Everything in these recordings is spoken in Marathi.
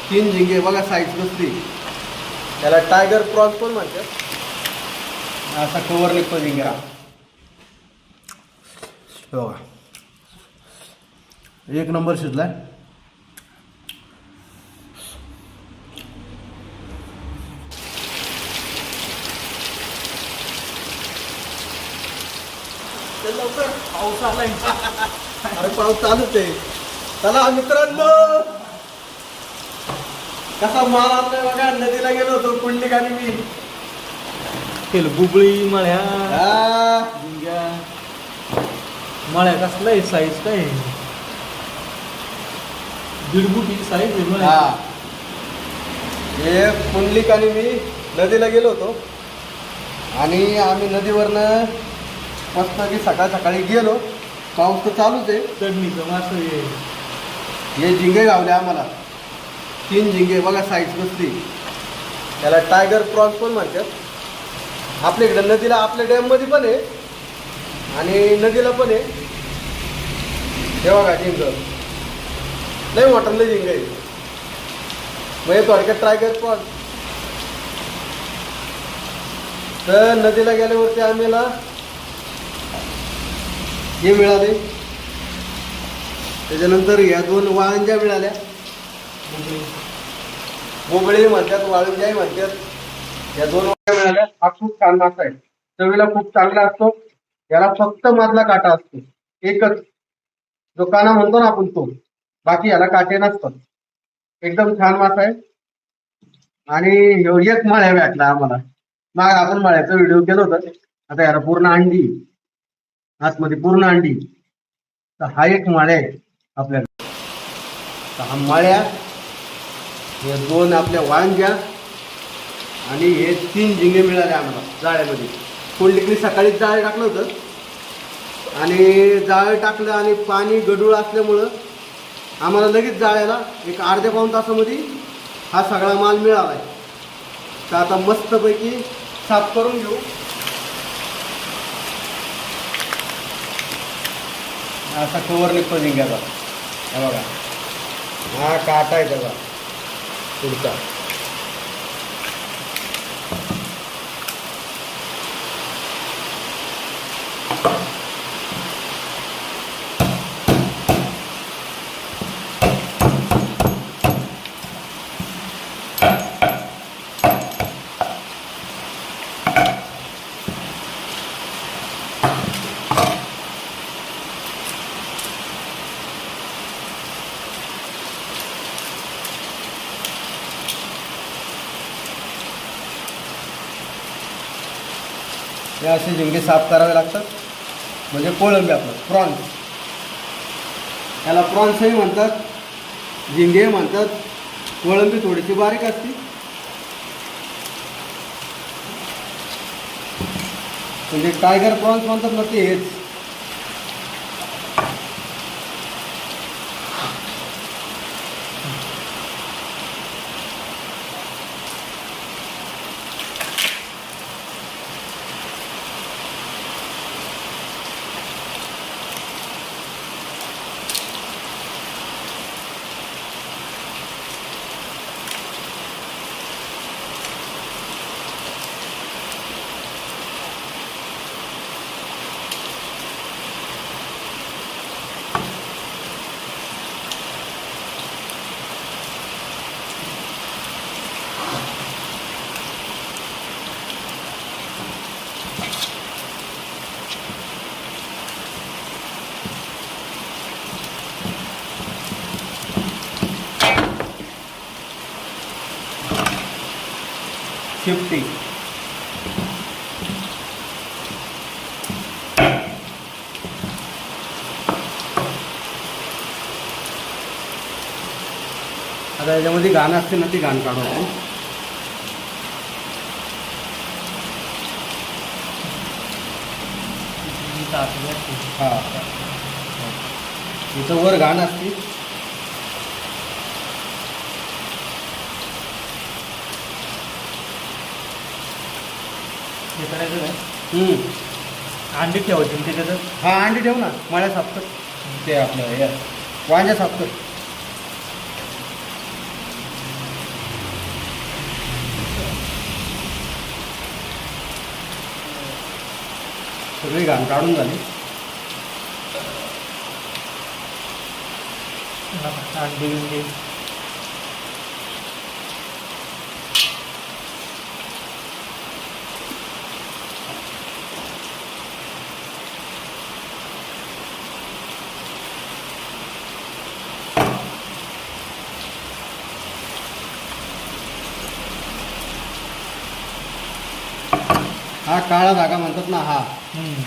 तीन झिंगे बघा साईज कसली. त्याला टायगर प्रॉन्स पण म्हणतात. असा कवर निघतो झिंग्याला. बघा एक नंबर शिजलाय. लवकर पाऊस आलाय. अरे पाऊस चालूच आहे. चला मित्रांनो, कसा माल आणलाय बघा. नदीला गेलो होतो पुंडलिक आणि मी. तेल बुबळी मळ्या हा, झिंग्या मळ्या कसला आहे साईज काय दीडबुटी साईज आहे मळ्या. हा. हे पुंडलिक आणि मी नदीला गेलो होतो आणि आम्ही नदीवरनं मस्त की सकाळ सकाळी गेलो. पाऊस तर चालूच आहे. चढणीचं मासं आहे. हे झिंगे गावले आम्हाला. तीन झिंगे बघा साईज कसली. त्याला टायगर प्रॉन्स पण म्हणतात. आपल्या इकडे नदीला आपल्या डॅममध्ये पण आहे आणि नदीला पण आहे. हे बघा झिंग लय मोठं लय झिंग आहे. म्हणजे थोडक्यात टायगर प्रॉन्स. तर नदीला गेल्यावरती आम्हाला हे मिळाले. त्याच्यानंतर या दोन वाळंज्या मिळाल्या. बोबळे म्हणतात, वाळंजाही म्हणतात. या दोन वाळ्या मिळाल्या. हा खूप छान मासा आहे. चवीला खूप चांगला असतो. याला फक्त मधला काटा असतो एकच, जो काना म्हणतो ना आपण तो. बाकी याला काटे नसतात. एकदम छान मासा आहे. आणि एक मळ्या भेटला आम्हाला. मग आपण मळ्याचा व्हिडिओ केला होता. आता याला पूर्ण अंडी, आतमध्ये पूर्ण अंडी. तर हा एक माळ्या आहे आपल्याला. तर हा माळ्या, हे दोन आपल्या वांग्या आणि हे तीन झिंगे मिळाले आम्हाला जाळ्यामध्ये. पुंडलिकने सकाळीच जाळं टाकलं होतं आणि जाळं टाकलं आणि पाणी गढूळ असल्यामुळं आम्हाला लगेच जाळ्याला एक अर्ध्या पाऊण तासामध्ये हा सगळा माल मिळाला आहे. तर आता मस्तपैकी साफ करून घेऊ. असा कवर निघतो झिंग्याचा. हे बघा, हा काटा आहे त्याचा पुढचा. हे असे झिंगे साफ करावे लागतात. म्हणजे कोळंबी आपलं प्रॉन्स. याला प्रॉन्सही म्हणतात, झिंगे म्हणतात. कोळंबी थोडीशी बारीक असते. म्हणजे टायगर प्रॉन्स म्हणतात ना ते हेच. शिफ्टी. आता याच्यामध्ये घाण असते ना, ती घाण काढू आपण. हा, इथं वर घाण असते. हे करायचं काय अंडी ठेवायची ना त्याच्यात. हा, अंडी ठेव ना. मळ्या सापकर ते आपलं हे वांज्या सापकर. सगळी घाण काढून झाली. अंडी बिंडी हा काळा धागा म्हणतात ना, हा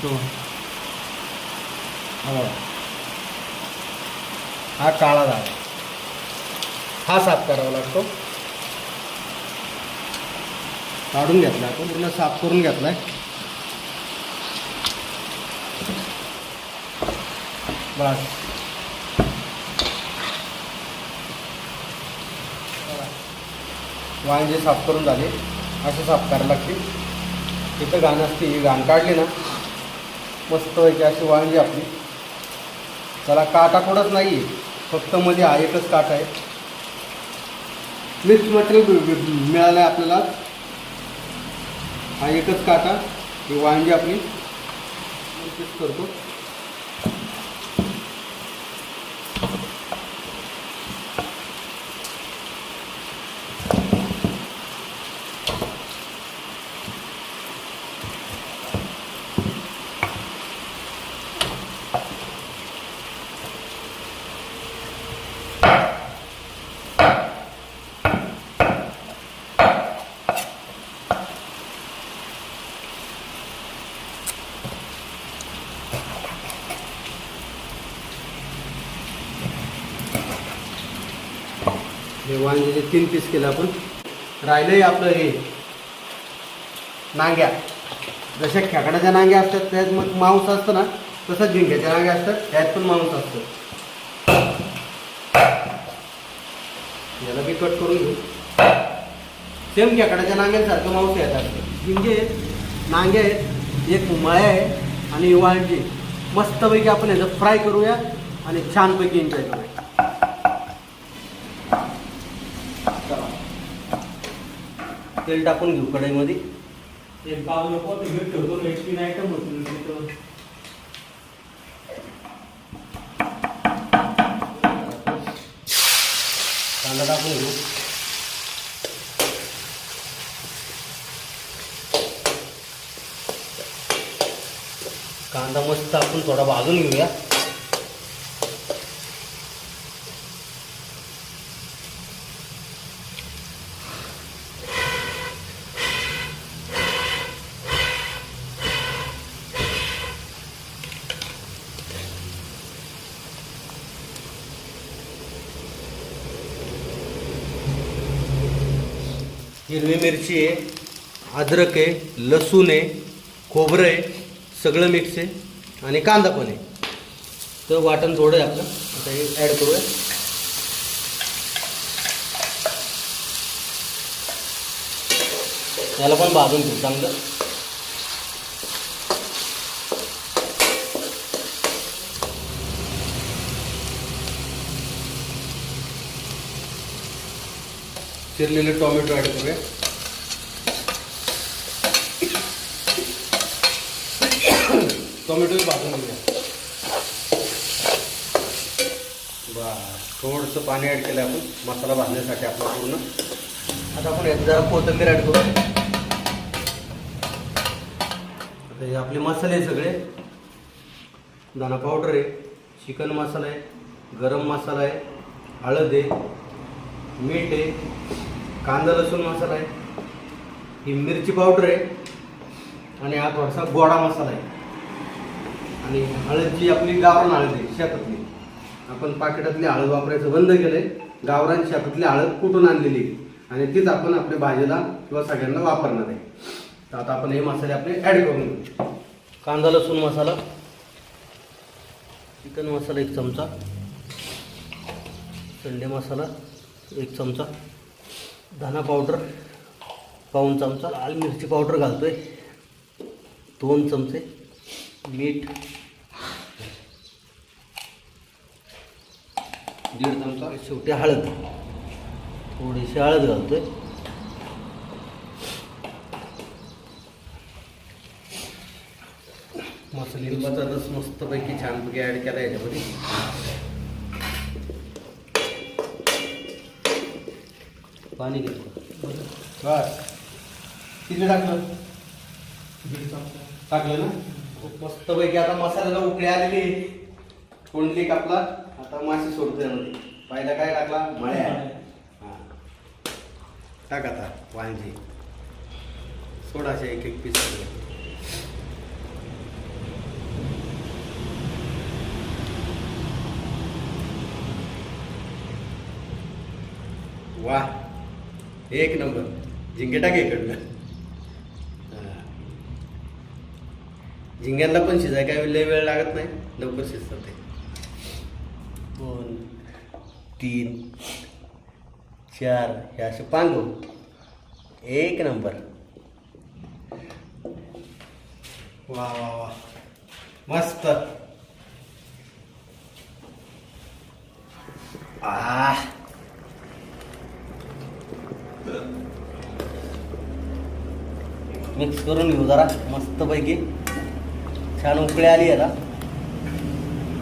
तो हो. हा काळा धागा, हा साफ करावा लागतो. काढून घेतला आपण, पूर्ण साफ करून घेतलाय. बस वांगे साफ करून झाले. असे साफ करायला लागते. तिथं घाण असते, ही घाण काढली ना मस्त व्हायची अशी वांगी आपली. त्याला काटा कुठंच नाही आहे, फक्त मध्ये हा एकच काटा आहे. मिक्स मटेरियल मिळालं आहे आपल्याला. हा एकच काटा, ही वांगी आपली मिक्स करतो. हे वांग्याचे 3 पीस केलं आपण. राहिलंय आपलं हे नांग्या. जशा खेकड्याच्या नांग्या असतात त्यात मग मांस असतं ना, तसंच झिंग्याच्या नांग्या असतात, त्यात पण मांस असतं. याला बी कट करून घेऊ. सेम खेकड्याच्या नांग्यांसारखं मांस येतात. झिंगे आहेत, नांगे आहेत, एक मळ्या आहे आणि वांगी. मस्तपैकी आपण याचं फ्राय करूया आणि छानपैकी एन्जॉय करूया. तेल टाकून घेऊ कढईमध्ये. एक बाजूला पोत घेऊन ठेवतो, एक 3 आयटम होतो. कांदा टाकून घेऊ. कांदा मस्त आपण थोडा भाजून घेऊया. हिरवी मिरची आहे, अद्रक आहे, लसूण आहे, खोबरं आहे, सगळं मिक्स आहे आणि कांदा पण आहे. तर वाटण थोडं आहे आपलं, आता हे ॲड करूया. याला पण भाजून घेऊ चांगलं. चिरलेले टोमॅटो ॲड करूया. टोमॅटो भाजून घेऊया. थोडंसं पाणी ॲड केलं आपण मसाला भाजण्यासाठी आपला पूर्ण. आता आपण यात जरा कोथिंबीर ॲड करू. आता हे आपले मसाले सगळे, धना पावडर आहे, चिकन मसाला आहे, गरम मसाला आहे, हळद आहे, मीठ आहे, कांदा लसूण मसाला आहे, ही मिरची पावडर आहे आणि हा थोडासा गोडा मसाला आहे. आणि हळद जी आपली गावरान हळद आहे शेतातली, आपण पाकिटातली हळद वापरायचं बंद केलं आहे. गावरान शेतातली हळद कुठून आणलेली आणि तीच आपण आपल्या भाजीला किंवा सगळ्यांना वापरणार आहे. तर आता आपण हे मसाले आपले ॲड करून घेऊ. कांदा लसूण मसाला, चिकन मसाला 1 चमचा, संडे मसाला 1 चमचा, धना पावडर पाऊण चमचा, लाल मिरची पावडर घालतोय 2 चमचे, मीठ 1.5 चमचा, शेवटी हळद, थोडीशी हळद घालतोय. मस्त लिंबाचा रस मस्तपैकी छानपैकी ॲड केला याच्यामध्ये. पाणी घेतलं बस. किती टाकलं? टाकलं ना. मस्तपैकी आता मसाल्याला उकळी आलेली आहे. कोंडली कापला. आता मासे सोडतो यामध्ये. पहिला काय टाकला? मळ्या. हां टाक आता वांजी सोडाचे एक एक पीस. वा एक नंबर. झिंगे टाक इकडनं. झिंग्यांना पण शिजाय काय लय वेळ लागत नाही, लवकर शिजतात ते. 2 3 4 हे असे पांगू. एक नंबर. वा वा वा मस्त. मिक्स करून घेऊ जरा मस्तपैकी. छान उकळी आली याला.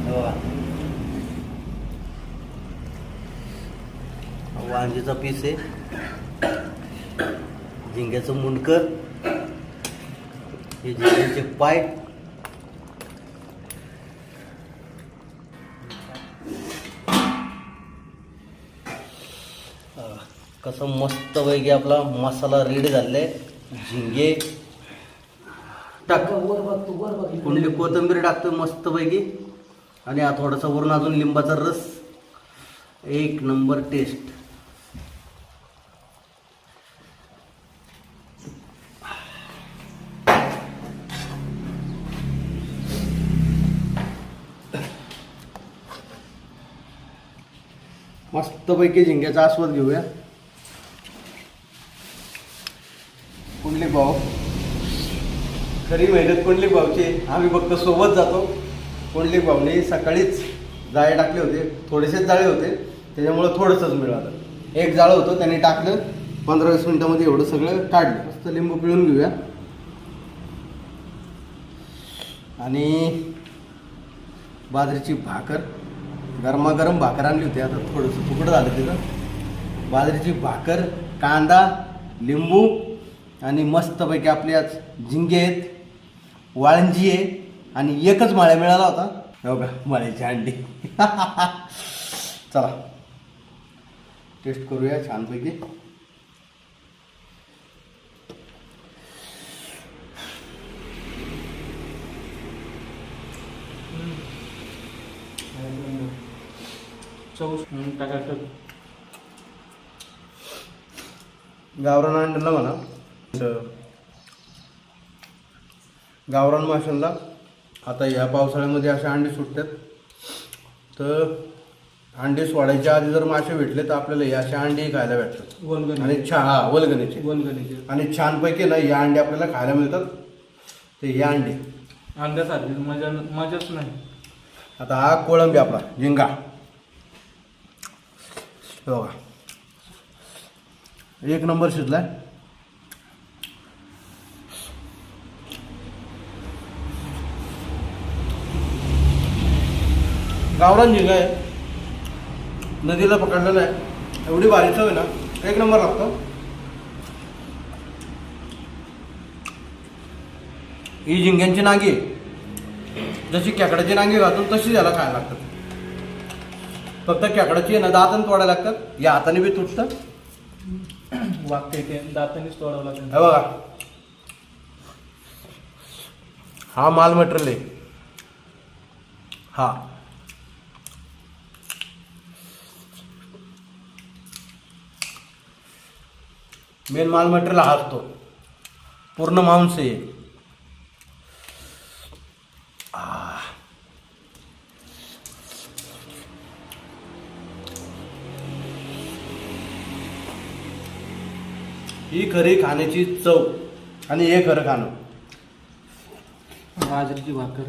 बघा वांजीचा पीस आहे, झिंग्याचं मुंडकर, हे झिंग्याचे पाय, कसं मस्तपैकी आपला मसाला रेडी झालेला आहे. झिंगे टाक, कुंडली कोथिंबीर टाकतो मस्तपैकी. आणि हा थोडासा वरून अजून लिंबाचा रस. एक नंबर टेस्ट. मस्तपैकी झिंग्याचा आस्वाद घेऊया. कुंडली भाऊ, खरी मेहनत कुंडली भाऊची. आम्ही फक्त सोबत जातो. कुंडली भाऊने सकाळीच जाळे टाकले होते, थोडेसेच जाळे होते, त्याच्यामुळं थोडंसंच मिळालं. एक जाळं होतं त्याने टाकलं. 15-20 मिनिटामध्ये एवढं सगळं काढलं. मस्त लिंबू पिळून घेऊया. आणि बाजरीची भाकर, गरमागरम भाकर आणली होती. आता थोडंसं तुकडं झालं तिथं. बाजरीची भाकर, कांदा, लिंबू आणि मस्तपैकी आपले आज झिंगे आहेत, वाळंजी आहे. आणि एकच माळ्या मिळाला होता. हो का, माळ्याची अंडी. चला टेस्ट करूया छानपैकी. गावरान अंड्याला म्हणा, गावरान माशांना आता या पावसाळ्यामध्ये असे अंडे सुटतात. तर अंडे सोडायच्या आधी जर मासे भेटले तर आपल्याला हे असे अंडे खायला भेटतात. आणि वलगणीचे आणि छानपैकी ना या अंडे आपल्याला खायला मिळतात. ते या अंडे अंड्यासारखी मजाच नाही. आता हा कोळंबी आपला झिंगा बघा, एक नंबर शिजलाय. गावरान झिंगा आहे, नदीला पकडलेला आहे. एवढी भारी चव आहे ना, एक नंबर लागतो. ही झिंग्यांची नांगी आहे. जशी खेकड्याची नांगी घालतो तशी याला खायला लागतात. फक्त खेकड्याची आहे ना दाताने तोडायला लागतात. या हाताने बी तुटतं. वागते ते दातानेच तोडावं लागतं. हे बघा, हा माल मटेरियल आहे. हा मेन माल मटेरियल हा असतो. पूर्ण मांस आहे. ही खरी खाण्याची चव आणि हे खरं खाणं. बाजरीची भाकर.